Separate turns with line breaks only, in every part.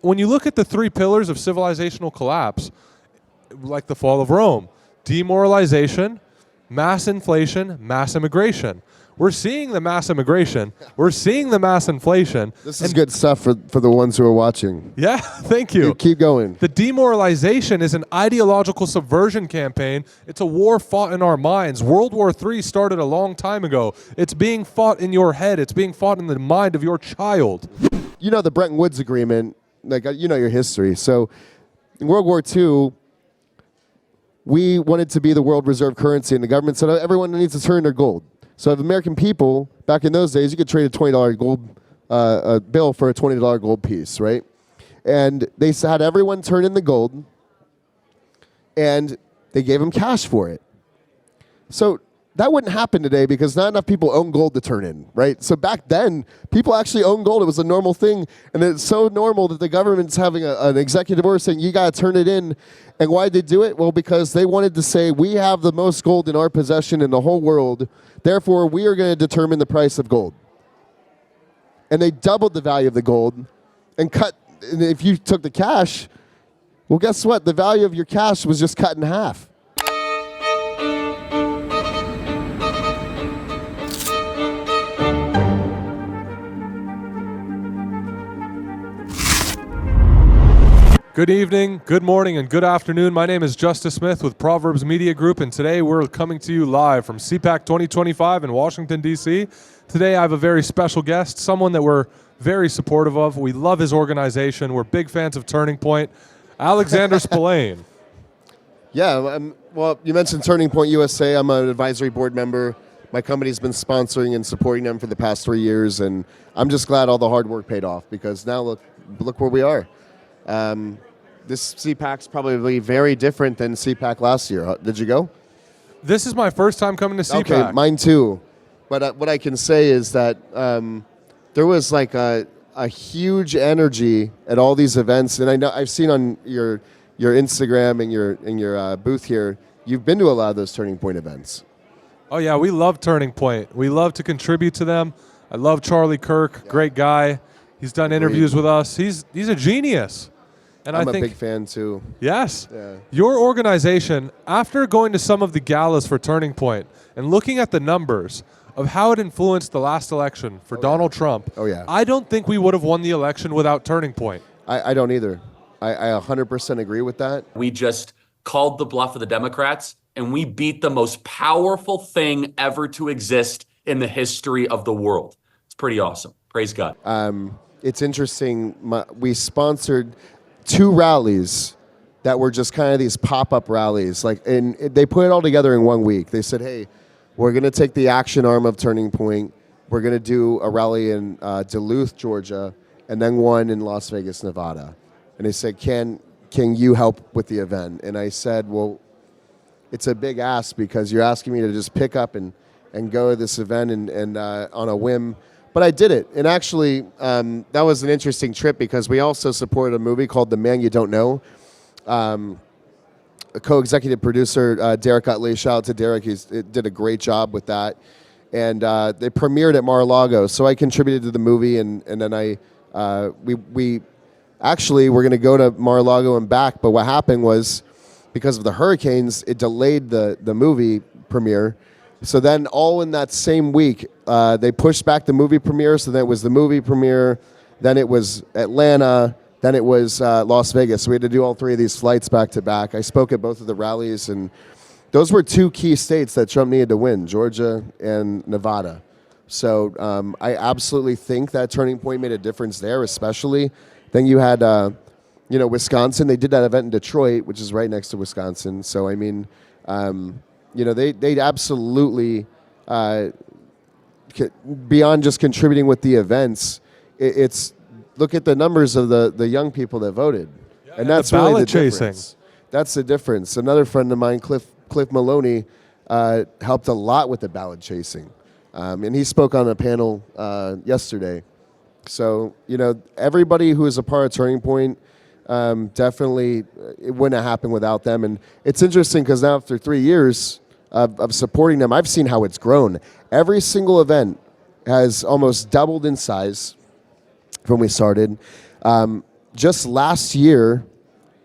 when you look at the three pillars of civilizational collapse, like the fall of Rome, demoralization, mass inflation, mass immigration. We're seeing the mass immigration. We're seeing the mass inflation.
This is good stuff for the ones who are watching.
Yeah, thank you.
Keep going.
The demoralization is an ideological subversion campaign. It's a war fought in our minds. World War III started a long time ago. It's being fought in your head. It's being fought in the mind of your child.
You know the Bretton Woods agreement, like you know your history. So in World War II, we wanted to be the world reserve currency, and the government said everyone needs to turn their gold. So the American people, back in those days, you could trade a $20 gold bill for a $20 gold piece, right? And they had everyone turn in the gold, and they gave them cash for it. So that wouldn't happen today because not enough people own gold to turn in, right? So back then, people actually owned gold. It was a normal thing, and it's so normal that the government's having an executive order saying, you got to turn it in. And why did they do it? Well, because they wanted to say, we have the most gold in our possession in the whole world, therefore, we are going to determine the price of gold. And they doubled the value of the gold and cut, and if you took the cash, well, guess what? The value of your cash was just cut in half.
Good evening, good morning, and good afternoon. My name is Justus Smith with Proverbs Media Group, and today we're coming to you live from CPAC 2025 in Washington, D.C. Today I have a very special guest, someone that we're very supportive of. We love his organization. We're big fans of Turning Point, Alexander Spellane.
Yeah, well, you mentioned Turning Point USA. I'm an advisory board member. My company's been sponsoring and supporting them for the past 3 years, and I'm just glad all the hard work paid off because now look where we are. This CPAC's probably very different than CPAC last year. Did you go?
This is my first time coming to CPAC.
Okay, mine too. But what I can say is that there was like a huge energy at all these events, and I know I've seen on your Instagram and your booth here. You've been to a lot of those Turning Point events.
Oh yeah, we love Turning Point. We love to contribute to them. I love Charlie Kirk, great guy. He's done interviews with us. He's a genius. And
I'm
a
big fan too.
Yes.
Yeah.
Your organization, after going to some of the galas for Turning Point and looking at the numbers of how it influenced the last election for Donald Trump, I don't think we would have won the election without Turning Point.
I don't either. I 100% agree with that.
We just called the bluff of the Democrats, and we beat the most powerful thing ever to exist in the history of the world. It's pretty awesome. Praise God.
It's interesting. We sponsored 2 rallies that were just kind of these pop-up rallies. And they put it all together in 1 week. They said, hey, we're going to take the action arm of Turning Point. We're going to do a rally in Duluth, Georgia, and then one in Las Vegas, Nevada. And they said, can you help with the event? And I said, well, it's a big ask because you're asking me to just pick up and go to this event and on a whim. But I did it, and actually, that was an interesting trip because we also supported a movie called The Man You Don't Know. A co-executive producer, Derek Utley, shout out to Derek, he did a great job with that. And they premiered at Mar-a-Lago, so I contributed to the movie, and then we actually were going to go to Mar-a-Lago and back, but what happened was, because of the hurricanes, it delayed the movie premiere. So then all in that same week, they pushed back the movie premiere. So then it was the movie premiere, then it was Atlanta, then it was Las Vegas. So we had to do all 3 of these flights back to back. I spoke at both of the rallies, and those were 2 key states that Trump needed to win, Georgia and Nevada. So I absolutely think that Turning Point made a difference there, especially. Then you had, Wisconsin. They did that event in Detroit, which is right next to Wisconsin. So, I mean... they absolutely, beyond just contributing with the events, it's look at the numbers of the young people that voted. And that's really the difference. That's the difference. Another friend of mine, Cliff Maloney, helped a lot with the ballot chasing. And he spoke on a panel yesterday. So, everybody who is a part of Turning Point, definitely it wouldn't have happened without them. And it's interesting because now after 3 years of supporting them, I've seen how it's grown. Every single event has almost doubled in size from when we started. just last year,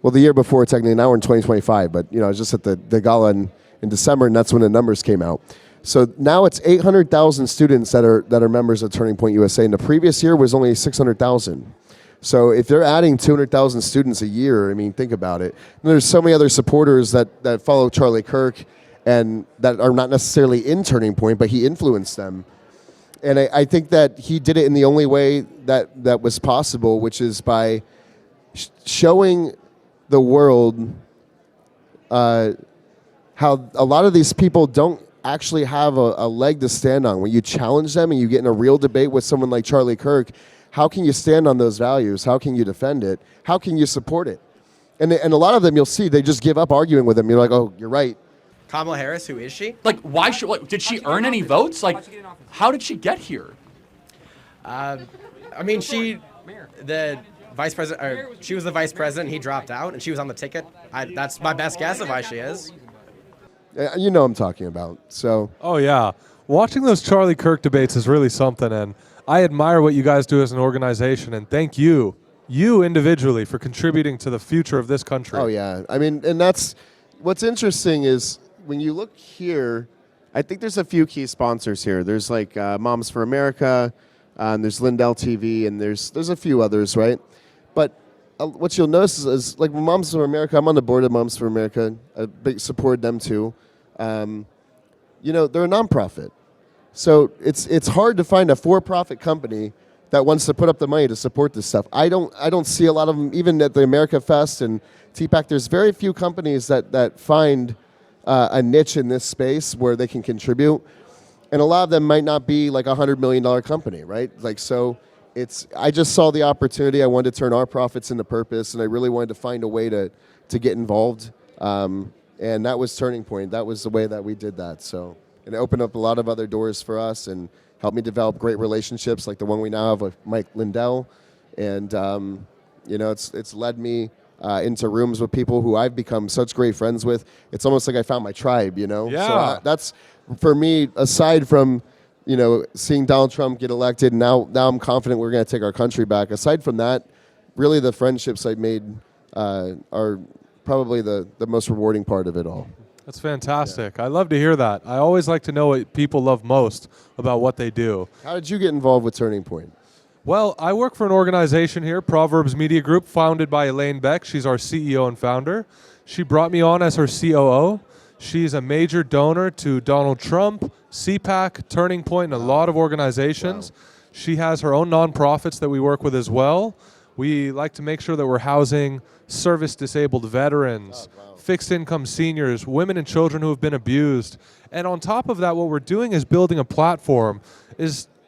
well, the year before, technically, now we're in 2025, but I was just at the gala in December, and that's when the numbers came out. So now it's 800,000 students that are members of Turning Point USA, and the previous year was only 600,000. So if they're adding 200,000 students a year, I mean, think about it. And there's so many other supporters that follow Charlie Kirk and that are not necessarily in Turning Point, but he influenced them. And I think that he did it in the only way that was possible, which is by showing the world how a lot of these people don't actually have a leg to stand on. When you challenge them and you get in a real debate with someone like Charlie Kirk, how can you stand on those values? How can you defend it? How can you support it? And a lot of them, you'll see, they just give up arguing with them. You're like, oh, you're right.
Kamala Harris, who is she?
Like, why should? Like, did she earn any votes? Like, how did she get here?
I mean, she was the vice president. He dropped out, and she was on the ticket. That's my best guess of why she is.
You know what I'm talking about. So.
Oh, yeah. Watching those Charlie Kirk debates is really something, and I admire what you guys do as an organization, and thank you individually, for contributing to the future of this country.
Oh, yeah. I mean, and that's what's interesting is when you look here, I think there's a few key sponsors here. There's like Moms for America, there's Lindell TV, and there's a few others, right? But what you'll notice is like Moms for America, I'm on the board of Moms for America. I big support them too. They're a nonprofit. So it's hard to find a for-profit company that wants to put up the money to support this stuff. I don't see a lot of them, even at the America Fest and CPAC. There's very few companies that find a niche in this space where they can contribute, and a lot of them might not be like $100 million company, right? Like so, I just saw the opportunity. I wanted to turn our profits into purpose, and I really wanted to find a way to get involved. And that was Turning Point. That was the way that we did that. So. And it opened up a lot of other doors for us and helped me develop great relationships like the one we now have with Mike Lindell. And, it's led me into rooms with people who I've become such great friends with. It's almost like I found my tribe,
Yeah.
So that's, for me, aside from, seeing Donald Trump get elected, now I'm confident we're going to take our country back. Aside from that, really the friendships I've made are probably the most rewarding part of it all.
That's fantastic. Yeah. I love to hear that. I always like to know what people love most about what they do.
How did you get involved with Turning Point?
Well, I work for an organization here, Proverbs Media Group, founded by Elaine Beck. She's our CEO and founder. She brought me on as her COO. She's a major donor to Donald Trump, CPAC, Turning Point, and a lot of organizations. Wow. She has her own nonprofits that we work with as well. We like to make sure that we're housing service-disabled veterans, fixed income seniors, women and children who have been abused. And on top of that, what we're doing is building a platform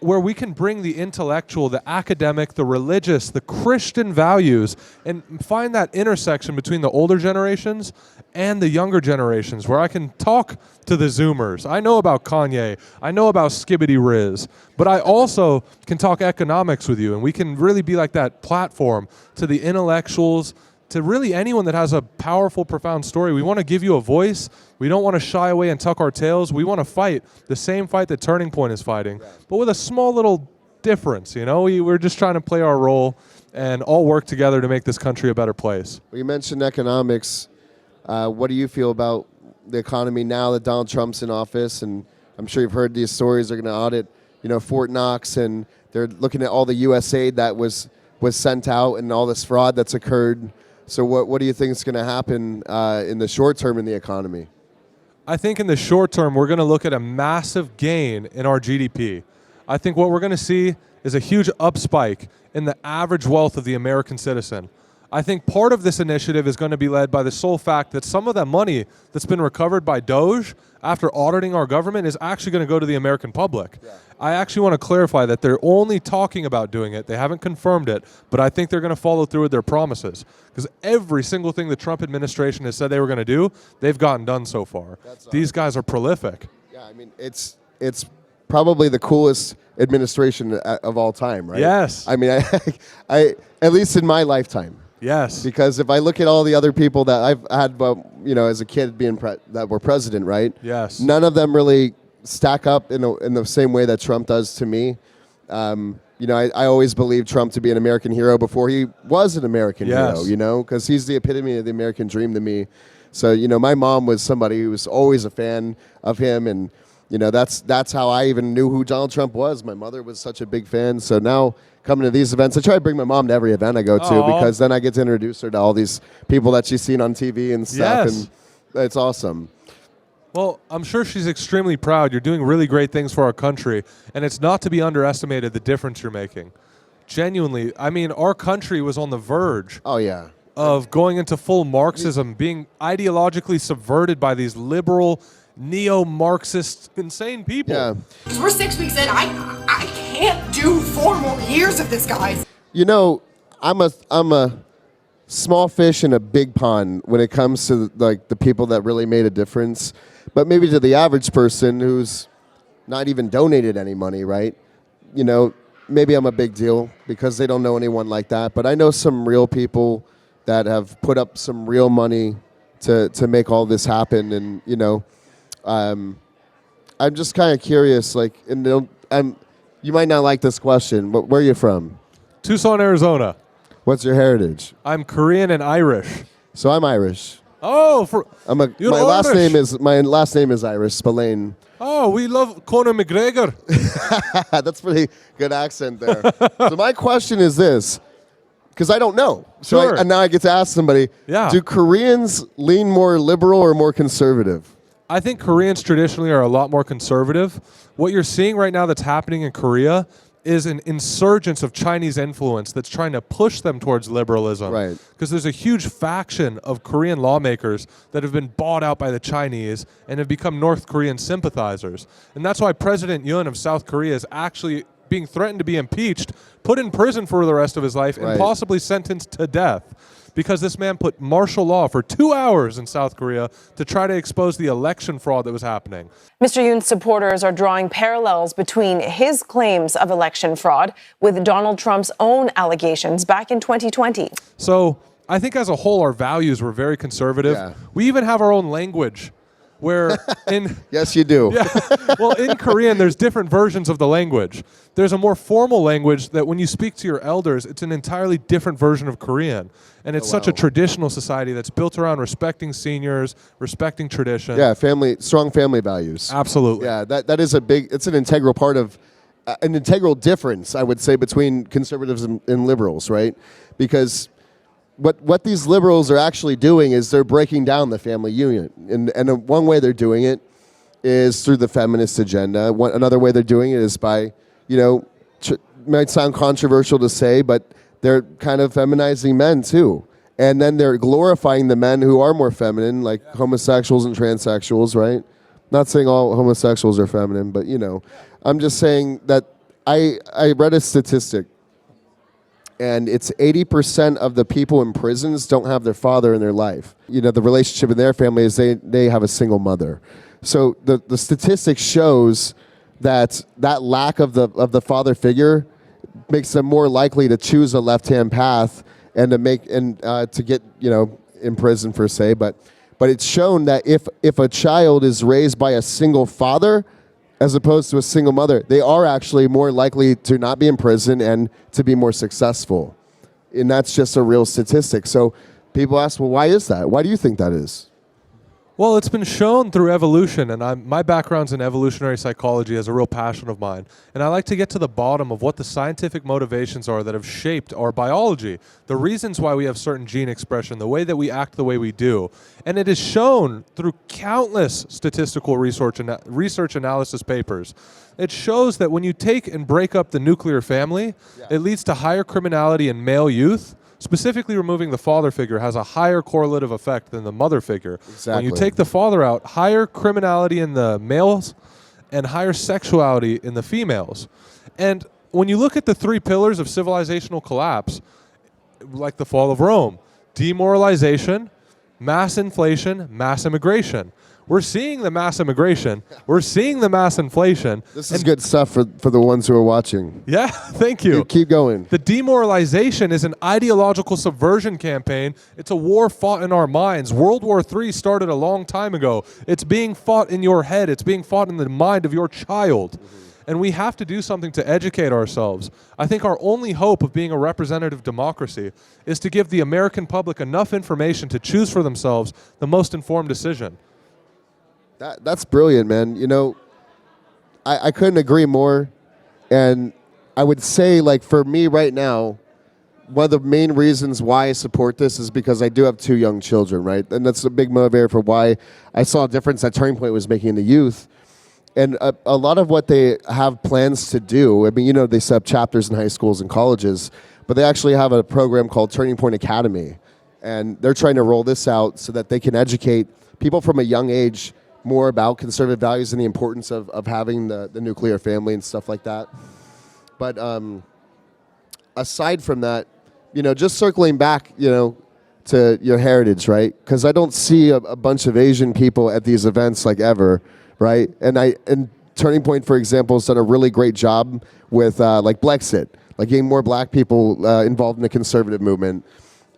where we can bring the intellectual, the academic, the religious, the Christian values, and find that intersection between the older generations and the younger generations, where I can talk to the Zoomers. I know about Kanye. I know about Skibbity Riz. But I also can talk economics with you, and we can really be like that platform to the intellectuals, to really anyone that has a powerful, profound story. We want to give you a voice. We don't want to shy away and tuck our tails. We want to fight the same fight that Turning Point is fighting, but with a small little difference. We're just trying to play our role and all work together to make this country a better place.
Well, you mentioned economics. What do you feel about the economy now that Donald Trump's in office? And I'm sure you've heard these stories. They're going to audit, Fort Knox, and they're looking at all the U.S. aid that was sent out and all this fraud that's occurred. So what do you think is going to happen in the short term in the economy?
I think in the short term, we're going to look at a massive gain in our GDP. I think what we're going to see is a huge upspike in the average wealth of the American citizen. I think part of this initiative is going to be led by the sole fact that some of that money that's been recovered by Doge after auditing our government is actually going to go to the American public. Yeah. I actually want to clarify that they're only talking about doing it. They haven't confirmed it, but I think they're going to follow through with their promises, because every single thing the Trump administration has said they were going to do, they've gotten done so far. These guys are prolific.
Yeah, I mean, it's probably the coolest administration of all time, right?
Yes.
I mean, I at least in my lifetime.
Yes.
Because if I look at all the other people that I've had, as a kid that were president, right?
Yes.
None of them really stack up in the same way that Trump does to me. I always believed Trump to be an American hero before he was an American
Yes.
hero, because he's the epitome of the American dream to me. So, my mom was somebody who was always a fan of him, and, that's how I even knew who Donald Trump was. My mother was such a big fan. So now coming to these events, I try to bring my mom to every event I go to because then I get to introduce her to all these people that she's seen on TV and stuff,
Yes.
and it's awesome.
Well, I'm sure she's extremely proud. You're doing really great things for our country, and it's not to be underestimated the difference you're making. Genuinely, I mean, our country was on the verge
Oh, yeah.
of going into full Marxism, being ideologically subverted by these liberal, neo-Marxist, insane people.
Yeah.
We're 6 weeks in. I can't do 4 more years of this, guys.
I'm a small fish in a big pond when it comes to the people that really made a difference. But maybe to the average person who's not even donated any money, right? Maybe I'm a big deal because they don't know anyone like that. But I know some real people that have put up some real money to make all this happen. And, I'm just kind of curious, you might not like this question, but where are you from?
Tucson, Arizona.
What's your heritage?
I'm Korean and Irish.
So I'm Irish.
Oh, you're
my last
Irish.
name is Irish, Spellane.
Oh, we love Conor McGregor.
That's pretty good accent there. So my question is this, because I don't know.
Sure.
And now I get to ask somebody,
Yeah.
do Koreans lean more liberal or more conservative?
I think Koreans traditionally are a lot more conservative. What you're seeing right now that's happening in Korea is an insurgence of Chinese influence that's trying to push them towards liberalism.
Right.
Because there's a huge faction of Korean lawmakers that have been bought out by the Chinese and have become North Korean sympathizers. And that's why President Yoon of South Korea is actually being threatened to be impeached, put in prison for the rest of his life,
Right.
and possibly sentenced to death. Because this man put martial law for 2 hours in South Korea to try to expose the election fraud that was happening.
Mr. Yoon's supporters are drawing parallels between his claims of election fraud with Donald Trump's own allegations back in 2020.
So I think as a whole, our values were very conservative.
Yeah.
We even have our own language where in...
Yes, you do.
Yeah. Well, in Korean, there's different versions of the language. There's a more formal language that when you speak to your elders, it's an entirely different version of Korean. And it's such a traditional society that's built around respecting seniors, respecting tradition.
Yeah, strong family values.
Absolutely.
Yeah, that is it's an integral part of, an integral difference, I would say, between conservatives and liberals, right? Because what these liberals are actually doing is they're breaking down the family unit. And one way they're doing it is through the feminist agenda. Another way they're doing it is by, might sound controversial to say, but they're kind of feminizing men too. And then they're glorifying the men who are more feminine, like homosexuals and transsexuals, right? Not saying all homosexuals are feminine, but I'm just saying that I read a statistic, and it's 80% of the people in prisons don't have their father in their life. The relationship in their family is they have a single mother. So the statistic shows that lack of the father figure makes them more likely to choose a left-hand path and to get in prison per se. But it's shown that if a child is raised by a single father as opposed to a single mother, they are actually more likely to not be in prison and to be more successful. And that's just a real statistic. So people ask, well, why is that? Why do you think that is?
Well, it's been shown through evolution, and my background's in evolutionary psychology as a real passion of mine. And I like to get to the bottom of what the scientific motivations are that have shaped our biology, the reasons why we have certain gene expression, the way that we act the way we do. And it is shown through countless statistical research analysis papers. It shows that when you take and break up the nuclear family, it leads to higher criminality in male youth. Specifically, removing the father figure has a higher correlative effect than the mother figure.
Exactly.
When you take the father out, higher criminality in the males and higher sexuality in the females. And when you look at the 3 pillars of civilizational collapse, like the fall of Rome, demoralization, mass inflation, mass immigration. We're seeing the mass immigration. We're seeing the mass inflation.
This is good stuff for the ones who are watching.
Yeah, thank you.
Keep going.
The demoralization is an ideological subversion campaign. It's a war fought in our minds. World War III started a long time ago. It's being fought in your head. It's being fought in the mind of your child. and we have to do something to educate ourselves. I think our only hope of being a representative democracy is to give the American public enough information to choose for themselves the most informed decision.
That's brilliant, man. You know, I couldn't agree more. And I would say, like, for me right now, one of the main reasons why I support this is because I do have 2 young children, right? And that's a big motivator for why I saw a difference that Turning Point was making in the youth. And a lot of what they have plans to do, I mean, you know, they set up chapters in high schools and colleges, but they actually have a program called Turning Point Academy. And they're trying to roll this out so that they can educate people from a young age more about conservative values and the importance of having the nuclear family and stuff like that. But aside from that, you know, just circling back, you know, to your heritage, right? Because I don't see a bunch of Asian people at these events like ever, right? And Turning Point, for example, has done a really great job with like Brexit, like getting more black people involved in the conservative movement.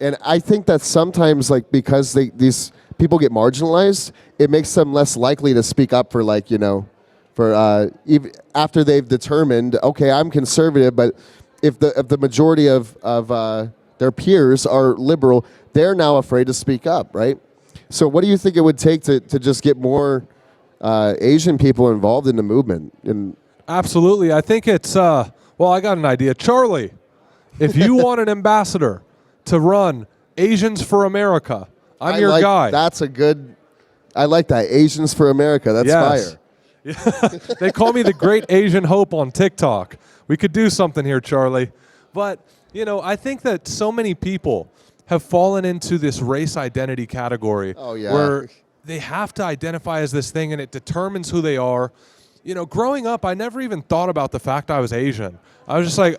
And I think that sometimes, like, because these people get marginalized, it makes them less likely to speak up for, like, you know, for even after they've determined, okay, I'm conservative, but if the majority of their peers are liberal, they're now afraid to speak up, right? So what do you think it would take to just get more Asian people involved in the movement?
Absolutely. I think it's, well, I got an idea. Charlie, if you want an ambassador to run Asians for America, I'm your guy.
That's a good, I like that. Asians for America. That's fire.
Yeah. They call me the Great Asian Hope on TikTok. We could do something here, Charlie. But, you know, I think that so many people have fallen into this race identity category where they have to identify as this thing and it determines who they are. You know, growing up, I never even thought about the fact I was Asian. I was just like,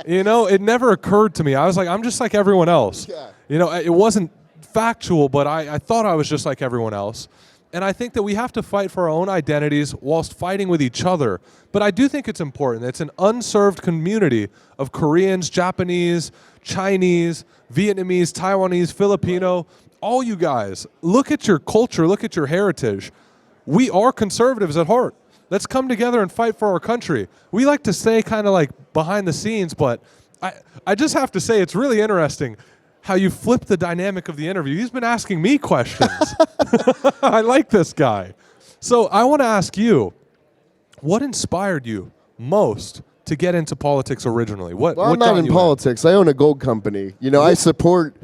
you know, it never occurred to me. I was like, I'm just like everyone else.
Yeah.
You know, it wasn't factual, but I thought I was just like everyone else. And I think that we have to fight for our own identities whilst fighting with each other. But I do think it's important. It's an unserved community of Koreans, Japanese, Chinese, Vietnamese, Taiwanese, Filipino, all you guys. Look at your culture, look at your heritage. We are conservatives at heart. Let's come together and fight for our country. We like to say kind of like behind the scenes, but I just have to say it's really interesting how you flip the dynamic of the interview. He's been asking me questions. I like this guy. So I want to ask you, what inspired you most to get into politics originally? Well,
I'm not in politics. I own a gold company. You know, I support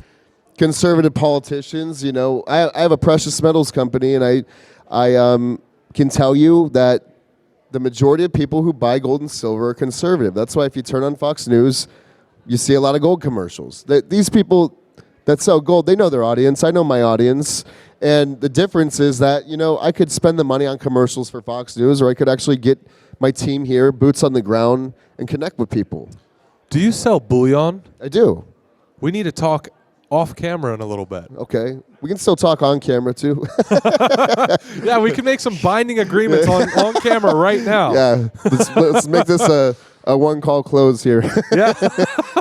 conservative politicians. You know, I have a precious metals company, and I can tell you that the majority of people who buy gold and silver are conservative. That's why if you turn on Fox News, you see a lot of gold commercials. These people that sell gold, they know their audience. I know my audience. And the difference is that, you know, I could spend the money on commercials for Fox News, or I could actually get my team here, boots on the ground, and connect with people.
Do you sell bullion?
I do.
We need to talk off camera in a little bit.
Okay. We can still talk on camera, too.
Yeah, we can make some binding agreements on camera right now.
Yeah. Let's make this a one-call close here.
Yeah.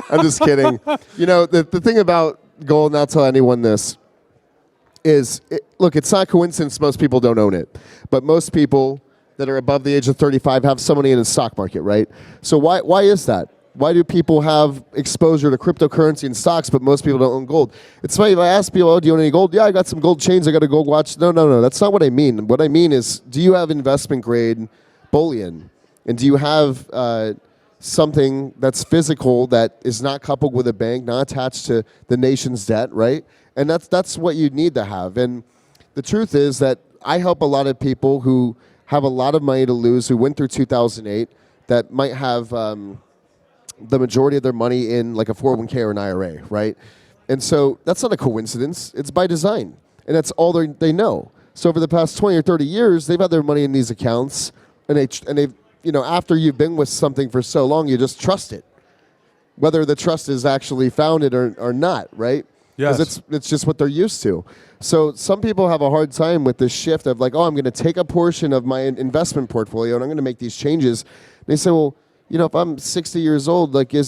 I'm just kidding. You know, the thing about gold, and I'll tell anyone this, is, look, it's not a coincidence most people don't own it. But most people that are above the age of 35 have some money in the stock market, right? So why is that? Why do people have exposure to cryptocurrency and stocks, but most people don't own gold? It's funny, if I ask people, oh, do you own any gold? Yeah, I got some gold chains, I got a gold watch. No, that's not what I mean. What I mean is, do you have investment grade bullion? And do you have something that's physical, that is not coupled with a bank, not attached to the nation's debt, right? And that's what you need to have. And the truth is that I help a lot of people who have a lot of money to lose, who went through 2008, that might have the majority of their money in like a 401k or an IRA, right? And so that's not a coincidence. It's by design. And that's all they know. So over the past 20 or 30 years, they've had their money in these accounts, and they've, you know, after you've been with something for so long, you just trust it, whether the trust is actually founded or not, right?
Yes.
Because it's just what they're used to. So some people have a hard time with this shift of like, oh, I'm going to take a portion of my investment portfolio and I'm going to make these changes. They say, well, you know, if I'm 60 years old, like, I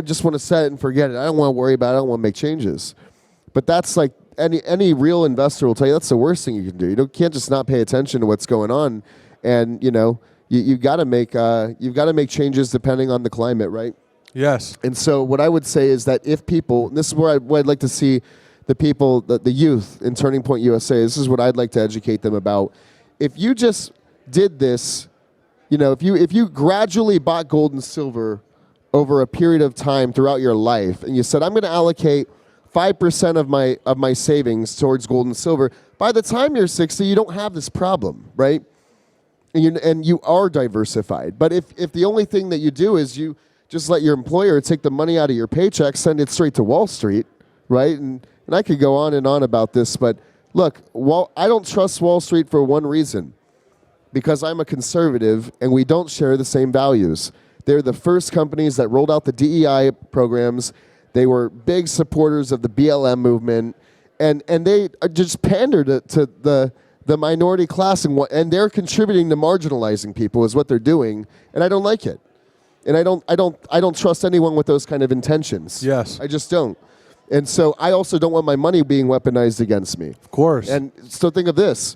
just want to set it and forget it. I don't want to worry about it. I don't want to make changes. But that's like any real investor will tell you that's the worst thing you can do. You can't just not pay attention to what's going on. And, you know, you've got to make changes depending on the climate, right?
Yes.
And so what I would say is that if people, and this is where I'd like to see the people, the youth in Turning Point USA, this is what I'd like to educate them about. If you just did this, if you gradually bought gold and silver over a period of time throughout your life, and you said, I'm going to allocate 5% of my savings towards gold and silver, by the time you're 60, you don't have this problem, right? And you are diversified. But if the only thing that you do is you just let your employer take the money out of your paycheck, send it straight to Wall Street, right? And I could go on and on about this, but look, I don't trust Wall Street for one reason. Because I'm a conservative and we don't share the same values. They're the first companies that rolled out the DEI programs. They were big supporters of the BLM movement. And they just pandered to the minority class, and they're contributing to marginalizing people is what they're doing. And I don't like it. And I don't trust anyone with those kind of intentions.
Yes.
I just don't. And so I also don't want my money being weaponized against me.
Of course.
And so think of this.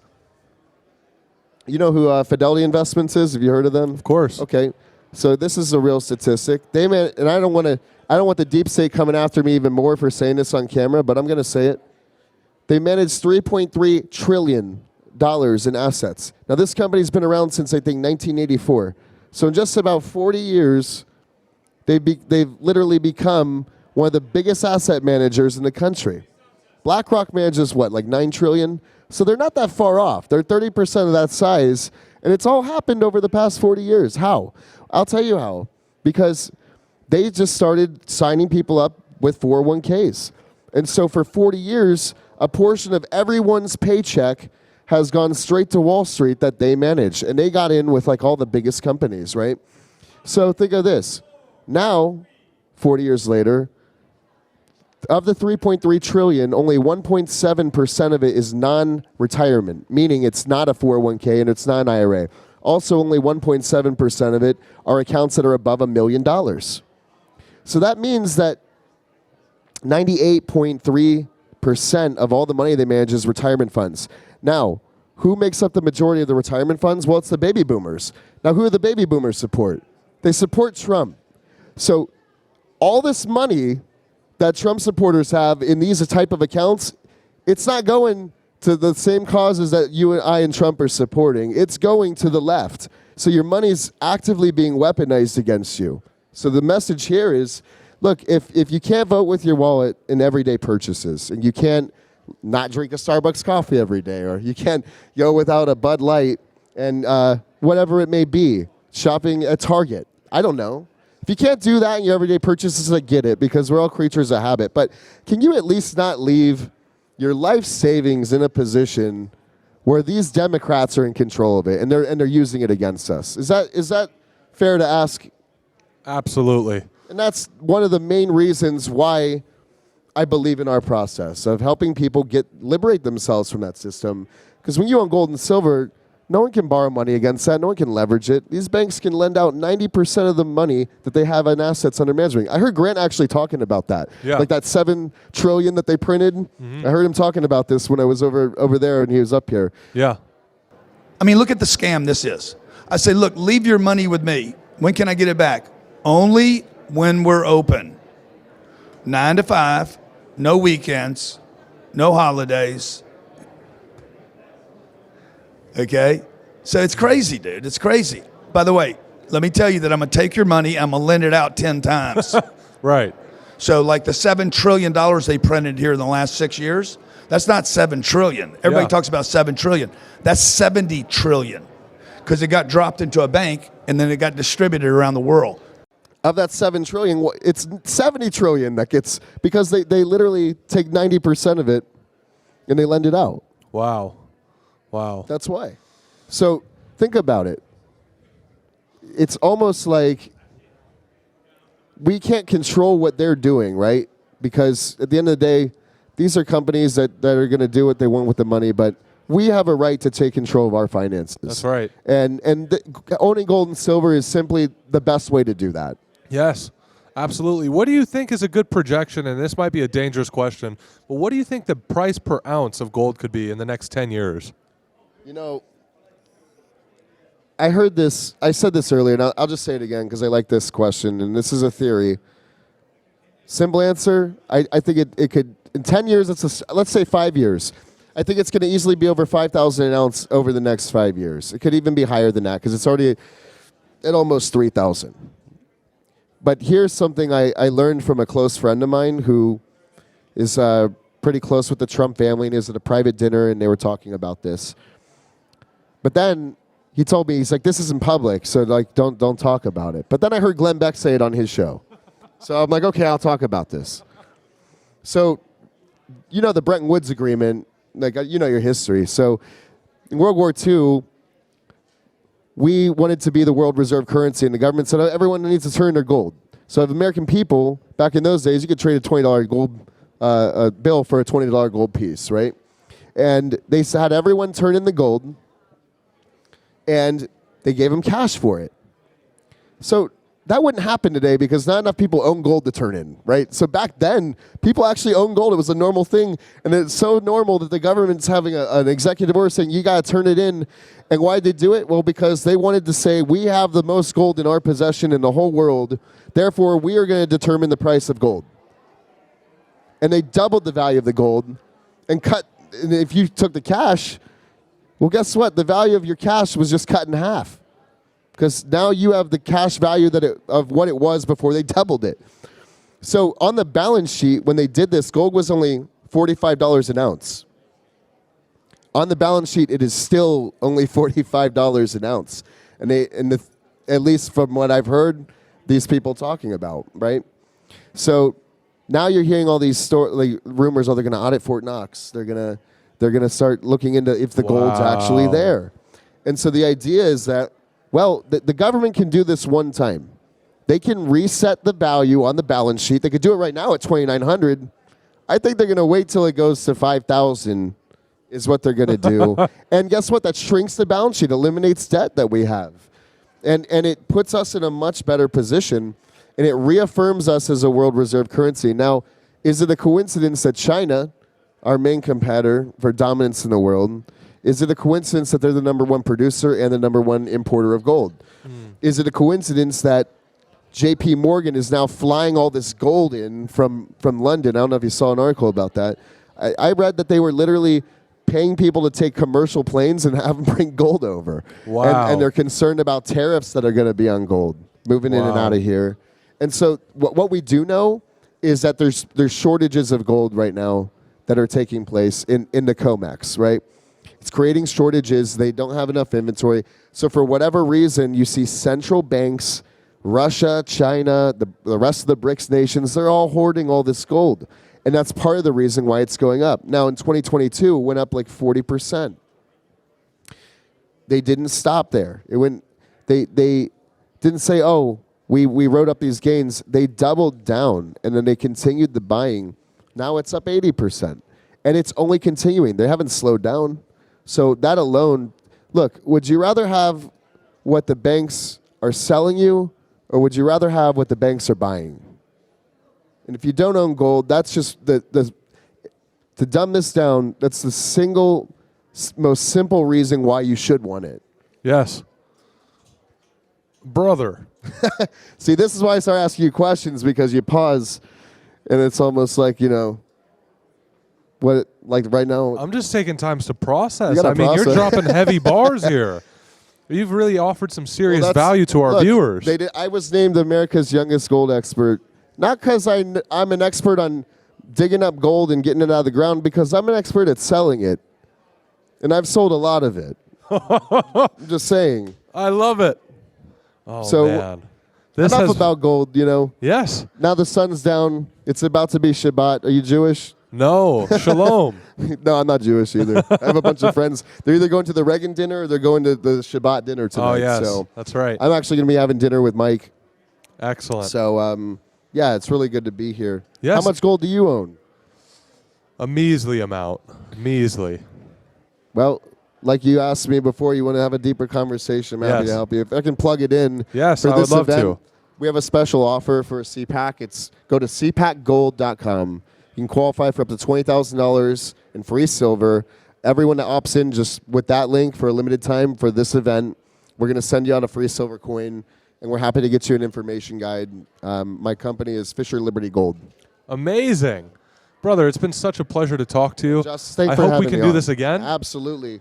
You know who Fidelity Investments is? Have you heard of them?
Of course.
Okay. So this is a real statistic. And I don't want the deep state coming after me even more for saying this on camera, but I'm going to say it. They manage $3.3 trillion in assets. Now this company's been around since I think 1984. So in just about 40 years, they've literally become one of the biggest asset managers in the country. BlackRock manages what, like $9 trillion? So they're not that far off. They're 30% of that size, and it's all happened over the past 40 years. How? I'll tell you how. Because they just started signing people up with 401ks. And so for 40 years, a portion of everyone's paycheck has gone straight to Wall Street that they manage. And they got in with like all the biggest companies, right? So think of this. Now, 40 years later, of the 3.3 trillion, only 1.7% of it is non-retirement, meaning it's not a 401k and it's not an IRA. Also, only 1.7% of it are accounts that are above $1 million. So that means that 98.3% of all the money they manage is retirement funds. Now, who makes up the majority of the retirement funds? Well, it's the baby boomers. Now, who do the baby boomers support? They support Trump. So all this money that Trump supporters have in these type of accounts, it's not going to the same causes that you and I and Trump are supporting. It's going to the left. So your money's actively being weaponized against you. So the message here is, look, if you can't vote with your wallet in everyday purchases, and you can't not drink a Starbucks coffee every day, or you can't go without a Bud Light and whatever it may be, shopping at Target, I don't know. If you can't do that in your everyday purchases, I get it, because we're all creatures of habit. But can you at least not leave your life savings in a position where these Democrats are in control of it and they're using it against us? Is that fair to ask?
Absolutely.
And that's one of the main reasons why I believe in our process of helping people liberate themselves from that system. Because when you own gold and silver, no one can borrow money against that. No one can leverage it. These banks can lend out 90% of the money that they have in assets under management. I heard Grant actually talking about that.
Yeah.
Like that $7 trillion that they printed. Mm-hmm. I heard him talking about this when I was over there and he was up here.
Yeah.
I mean, look at the scam this is. I say, look, leave your money with me. When can I get it back? Only when we're open. 9 to 5, no weekends, no holidays. Okay? So it's crazy, dude. It's crazy. By the way, let me tell you that I'm going to take your money, I'm going to lend it out 10 times.
Right.
So like the $7 trillion they printed here in the last 6 years, that's not $7 trillion. Everybody talks about $7 trillion. That's $70 trillion because it got dropped into a bank and then it got distributed around the world.
Of that $7 trillion, it's $70 trillion that gets, because they literally take 90% of it and they lend it out.
Wow. Wow.
That's why. So think about it. It's almost like we can't control what they're doing, right? Because at the end of the day, these are companies that are going to do what they want with the money, but we have a right to take control of our finances.
That's right.
And owning gold and silver is simply the best way to do that.
Yes, absolutely. What do you think is a good projection, and this might be a dangerous question, but what do you think the price per ounce of gold could be in the next 10 years?
You know, I heard this. I said this earlier, and I'll just say it again because I like this question, and this is a theory. Simple answer, I think it could, in 10 years, let's say 5 years. I think it's going to easily be over 5,000 an ounce over the next 5 years. It could even be higher than that because it's already at almost 3,000. But here's something I learned from a close friend of mine who is pretty close with the Trump family and is at a private dinner, and they were talking about this. But then he told me, he's like, this isn't public, so like don't talk about it. But then I heard Glenn Beck say it on his show. So I'm like, okay, I'll talk about this. So, you know the Bretton Woods agreement, like you know your history. So in World War II, we wanted to be the world reserve currency, and the government said everyone needs to turn their gold. So the American people, back in those days, you could trade a $20 gold bill for a $20 gold piece, right? And they had everyone turn in the gold, and they gave them cash for it. So that wouldn't happen today because not enough people own gold to turn in, right? So back then, people actually owned gold. It was a normal thing. And it's so normal that the government's having an executive order saying, you got to turn it in. And why did they do it? Well, because they wanted to say, we have the most gold in our possession in the whole world. Therefore, we are going to determine the price of gold. And they doubled the value of the gold and cut. And if you took the cash, well, guess what? The value of your cash was just cut in half. Because now you have the cash value of what it was before they doubled it. So on the balance sheet, when they did this, gold was only $45 an ounce. On the balance sheet, it is still only $45 an ounce. And at least from what I've heard, these people talking about, right? So now you're hearing all these rumors, they're going to audit Fort Knox. They're going to start looking into if the gold's actually there. And so the idea is that, well, the government can do this one time. They can reset the value on the balance sheet. They could do it right now at $2,900. I think they're going to wait till it goes to $5,000 is what they're going to do. And guess what? That shrinks the balance sheet, eliminates debt that we have. And it puts us in a much better position, and it reaffirms us as a world reserve currency. Now, is it a coincidence that China, our main competitor for dominance in the world, is it a coincidence that they're the number one producer and the number one importer of gold? Is it a coincidence that J.P. Morgan is now flying all this gold in from London? I don't know if you saw an article about that. I read that they were literally paying people to take commercial planes and have them bring gold over.
Wow.
And they're concerned about tariffs that are going to be on gold, moving in and out of here. And so what we do know is that there's shortages of gold right now that are taking place in the COMEX, right? It's creating shortages. They don't have enough inventory. So for whatever reason, you see central banks, Russia, China, the rest of the BRICS nations, they're all hoarding all this gold. And that's part of the reason why it's going up. Now in 2022, it went up like 40%. They didn't stop there. They didn't say, oh, we wrote up these gains. They doubled down, and then they continued the buying. Now it's up 80%. And it's only continuing. They haven't slowed down. So that alone, look, would you rather have what the banks are selling you, or would you rather have what the banks are buying? And if you don't own gold, that's just to dumb this down, that's the single most simple reason why you should want it.
Yes. Brother.
See, this is why I start asking you questions, because you pause, and it's almost like, what, like right now.
I'm just taking times to process.
You're
you're dropping heavy bars here. You've really offered some serious value to our viewers.
I was named America's youngest gold expert, not because I'm an expert on digging up gold and getting it out of the ground, because I'm an expert at selling it. And I've sold a lot of it. I'm just saying.
I love it. Oh,
so,
man.
Enough about gold,
Yes.
Now the sun's down. It's about to be Shabbat. Are you Jewish?
No. Shalom.
No, I'm not Jewish either. I have a bunch of friends. They're either going to the Reagan dinner or they're going to the Shabbat dinner tonight.
Oh, yes.
So
that's right.
I'm actually going to be having dinner with Mike.
Excellent.
So, yeah, it's really good to be here.
Yes.
How much gold do you own?
A measly amount. Measly.
Well, like you asked me before, you want to have a deeper conversation. I'm happy to help you. If I can plug it in
yes,
for
I
this
would love
event,
to.
We have a special offer for a CPAC. Go to cpacgold.com. You can qualify for up to $20,000 in free silver. Everyone that opts in just with that link for a limited time for this event We're going to send you out a free silver coin, and we're happy to get you an information guide. My company is Fisher Liberty Gold.
Amazing. Brother, it's been such a pleasure to talk to you.
Just thanks
I
for
hope we
having
can
me
do
on.
this again.
Absolutely.